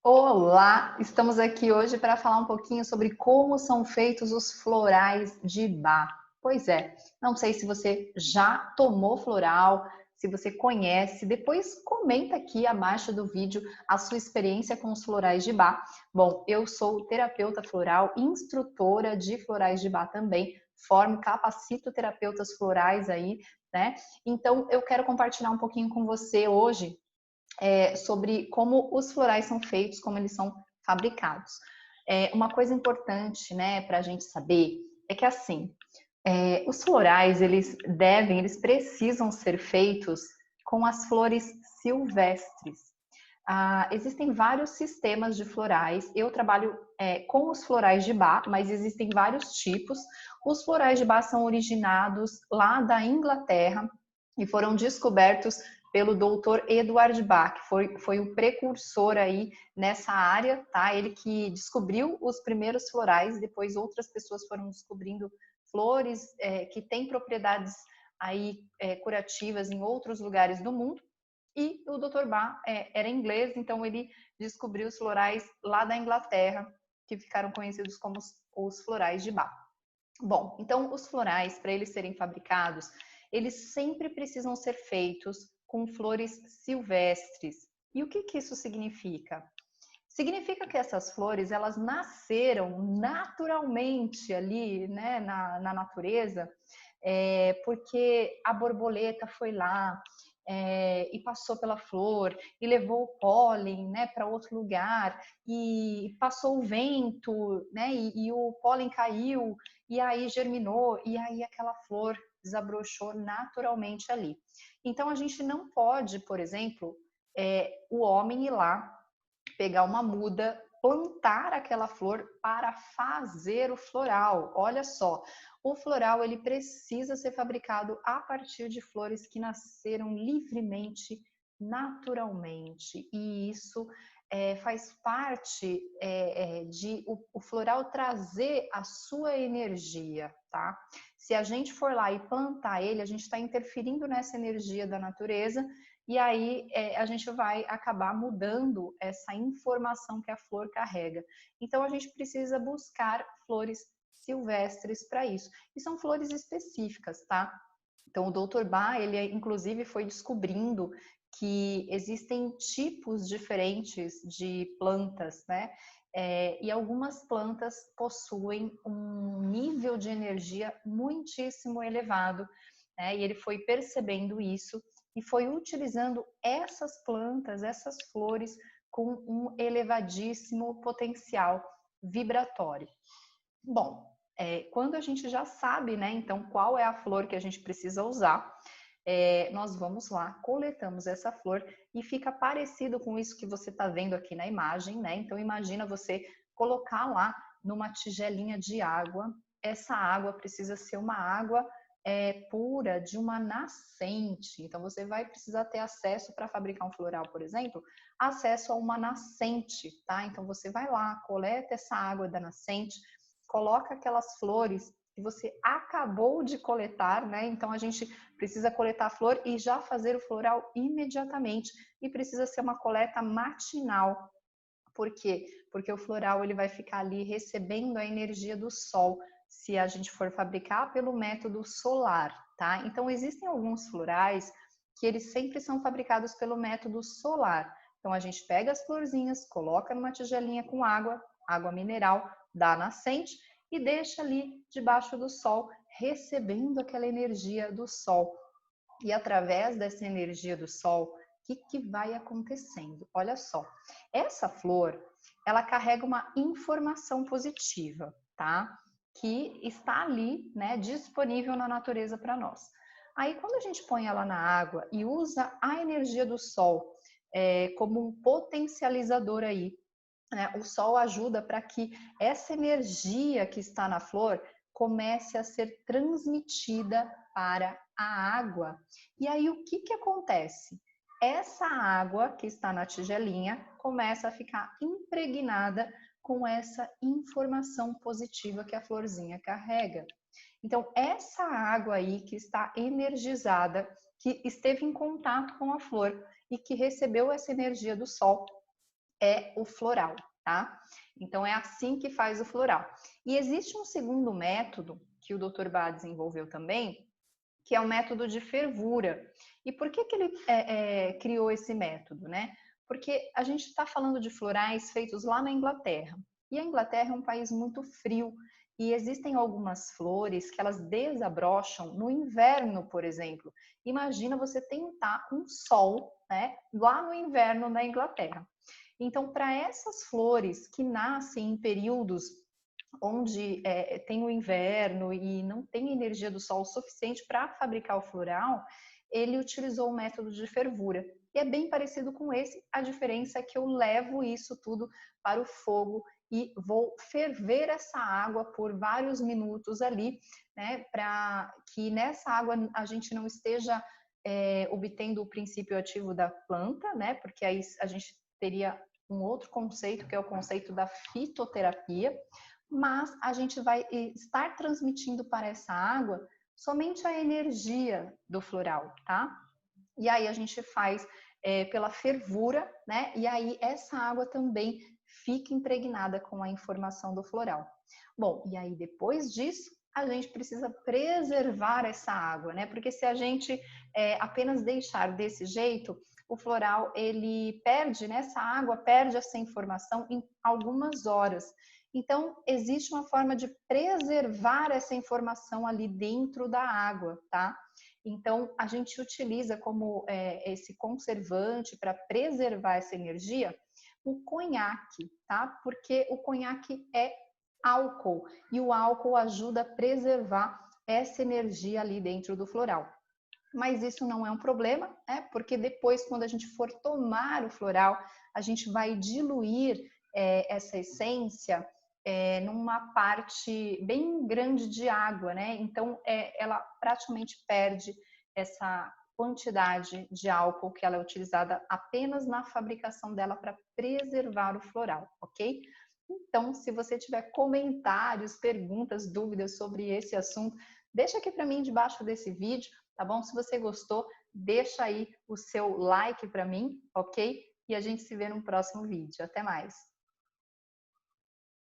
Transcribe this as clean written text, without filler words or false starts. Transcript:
Olá, estamos aqui hoje para falar um pouquinho sobre como são feitos os florais de Bach. Pois é, não sei se você já tomou floral, se você conhece, depois comenta aqui abaixo do vídeo a sua experiência com os florais de Bach. Bom, eu sou terapeuta floral, instrutora de florais de Bach também, formo, capacito terapeutas florais aí, né? Então eu quero compartilhar um pouquinho com você hoje sobre como os florais são feitos, como eles são fabricados. Uma coisa importante, né, para a gente saber é que assim, os florais eles precisam ser feitos com as flores silvestres. Existem vários sistemas de florais. Eu trabalho com os florais de Bach, mas existem vários tipos. Os florais de Bach são originados lá da Inglaterra e foram descobertos pelo Dr. Eduard Bach, que foi o precursor aí nessa área, tá? Ele que descobriu os primeiros florais, depois outras pessoas foram descobrindo flores que têm propriedades aí curativas em outros lugares do mundo. E o Dr. Bach era inglês, então ele descobriu os florais lá da Inglaterra, que ficaram conhecidos como os florais de Bach. Bom, então os florais, para eles serem fabricados, eles sempre precisam ser feitos com flores silvestres. E o que isso significa? Significa que essas flores, elas nasceram naturalmente ali, né, na natureza, porque a borboleta foi lá e passou pela flor e levou o pólen, né, para outro lugar e passou o vento, né, e o pólen caiu e aí germinou e aí aquela flor desabrochou naturalmente ali. Então a gente não pode, por exemplo, o homem ir lá pegar uma muda, plantar aquela flor para fazer o floral. Olha só, o floral ele precisa ser fabricado a partir de flores que nasceram livremente, naturalmente. E isso faz parte de o floral trazer a sua energia, tá? Se a gente for lá e plantar ele, a gente está interferindo nessa energia da natureza e aí a gente vai acabar mudando essa informação que a flor carrega. Então a gente precisa buscar flores silvestres para isso. E são flores específicas, tá? Então o Dr. Bach, ele inclusive foi descobrindo que existem tipos diferentes de plantas, né? E algumas plantas possuem um nível de energia muitíssimo elevado, né? E ele foi percebendo isso e foi utilizando essas plantas, essas flores, com um elevadíssimo potencial vibratório. Bom, quando a gente já sabe, né, então qual é a flor que a gente precisa usar, nós vamos lá, coletamos essa flor e fica parecido com isso que você está vendo aqui na imagem, né? Então imagina você colocar lá numa tigelinha de água. Essa água precisa ser uma água pura de uma nascente. Então você vai precisar ter acesso para fabricar um floral, por exemplo, acesso a uma nascente, tá? Então você vai lá, coleta essa água da nascente, coloca aquelas flores que você acabou de coletar, né? Então a gente precisa coletar a flor e já fazer o floral imediatamente. E precisa ser uma coleta matinal. Por quê? Porque o floral ele vai ficar ali recebendo a energia do sol, se a gente for fabricar pelo método solar, tá? Então existem alguns florais que eles sempre são fabricados pelo método solar. Então a gente pega as florzinhas, coloca numa tigelinha com água, água mineral da nascente e deixa ali debaixo do sol, recebendo aquela energia do sol. E através dessa energia do sol, o que vai acontecendo? Olha só, essa flor, ela carrega uma informação positiva, tá? Que está ali, né, disponível na natureza para nós. Aí, quando a gente põe ela na água e usa a energia do sol como um potencializador aí, né, o sol ajuda para que essa energia que está na flor comece a ser transmitida para a água. E aí o que acontece? Essa água que está na tigelinha começa a ficar impregnada com essa informação positiva que a florzinha carrega. Então, essa água aí que está energizada, que esteve em contato com a flor e que recebeu essa energia do sol, é o floral, tá? Então é assim que faz o floral. E existe um segundo método que o Dr. Bach desenvolveu também, que é o método de fervura. E por que ele criou esse método, né? Porque a gente está falando de florais feitos lá na Inglaterra. E a Inglaterra é um país muito frio. E existem algumas flores que elas desabrocham no inverno, por exemplo. Imagina você tentar um sol, né, lá no inverno na Inglaterra. Então, para essas flores que nascem em períodos onde tem o inverno e não tem energia do sol suficiente para fabricar o floral, ele utilizou o método de fervura. E é bem parecido com esse, a diferença é que eu levo isso tudo para o fogo e vou ferver essa água por vários minutos ali, né, para que nessa água a gente não esteja obtendo o princípio ativo da planta, né, porque aí a gente teria um outro conceito, que é o conceito da fitoterapia, mas a gente vai estar transmitindo para essa água somente a energia do floral, tá? E aí a gente faz pela fervura, né? E aí essa água também fica impregnada com a informação do floral. Bom, e aí depois disso, a gente precisa preservar essa água, né? Porque se a gente apenas deixar desse jeito, o floral ele perde, né? Essa água perde essa informação em algumas horas. Então, existe uma forma de preservar essa informação ali dentro da água, tá? Então, a gente utiliza como esse conservante para preservar essa energia o conhaque, tá? Porque o conhaque é álcool e o álcool ajuda a preservar essa energia ali dentro do floral. Mas isso não é um problema, né? Porque depois, quando a gente for tomar o floral, a gente vai diluir essa essência numa parte bem grande de água, né? Então, ela praticamente perde essa quantidade de álcool que ela é utilizada apenas na fabricação dela para preservar o floral, ok? Então, se você tiver comentários, perguntas, dúvidas sobre esse assunto, deixa aqui para mim debaixo desse vídeo, tá bom? Se você gostou, deixa aí o seu like para mim, ok? E a gente se vê no próximo vídeo. Até mais!